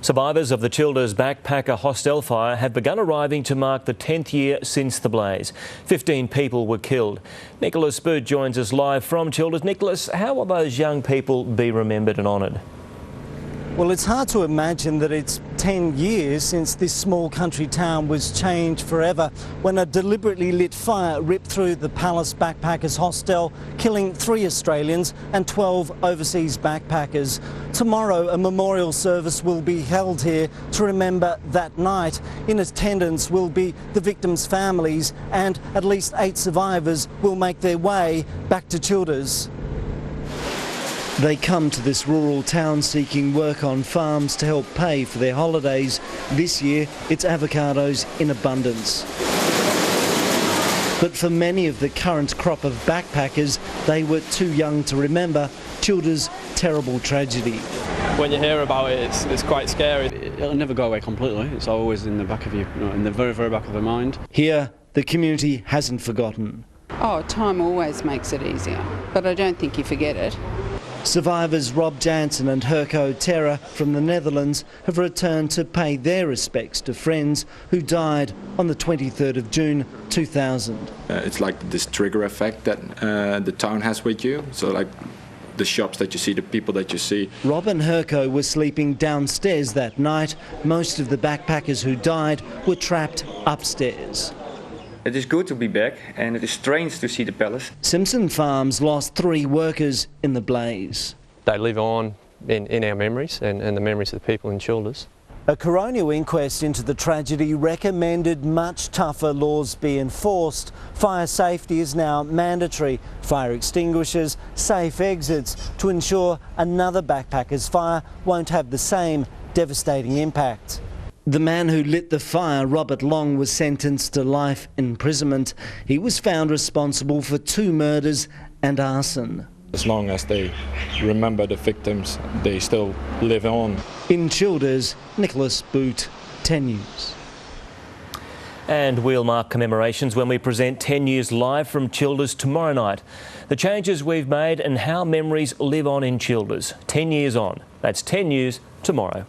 Survivors of the Childers backpacker hostel fire have begun arriving to mark the 10th year since the blaze. 15 people were killed. Nicolas Boot joins us live from Childers. Nicolas, how will those young people be remembered and honoured? Well, it's hard to imagine that it's 10 years since this small country town was changed forever when a deliberately lit fire ripped through the Palace Backpackers Hostel, killing 3 Australians and 12 overseas backpackers. Tomorrow, a memorial service will be held here to remember that night. In attendance will be the victims' families, and at least 8 survivors will make their way back to Childers. They come to this rural town seeking work on farms to help pay for their holidays. This year, it's avocados in abundance. But for many of the current crop of backpackers, they were too young to remember Childers' terrible tragedy. When you hear about it, it's quite scary. It'll never go away completely. It's always in the back of in the very, very back of the mind. Here, the community hasn't forgotten. Oh, time always makes it easier, but I don't think you forget it. Survivors Rob Jansen and Herco Terra from the Netherlands have returned to pay their respects to friends who died on the 23rd of June 2000. It's like this trigger effect that the town has with you. So like the shops that you see, the people that you see. Rob and Herco were sleeping downstairs that night. Most of the backpackers who died were trapped upstairs. It is good to be back, and it is strange to see the palace. Simpson Farms lost 3 workers in the blaze. They live on in our memories and the memories of the people in Childers. A coronial inquest into the tragedy recommended much tougher laws be enforced. Fire safety is now mandatory. Fire extinguishers, safe exits to ensure another backpackers' fire won't have the same devastating impact. The man who lit the fire, Robert Long, was sentenced to life imprisonment. He was found responsible for 2 murders and arson. As long as they remember the victims, they still live on. In Childers, Nicolas Boot, 10 News. And we'll mark commemorations when we present 10 News live from Childers tomorrow night. The changes we've made and how memories live on in Childers. 10 years on. That's 10 News tomorrow.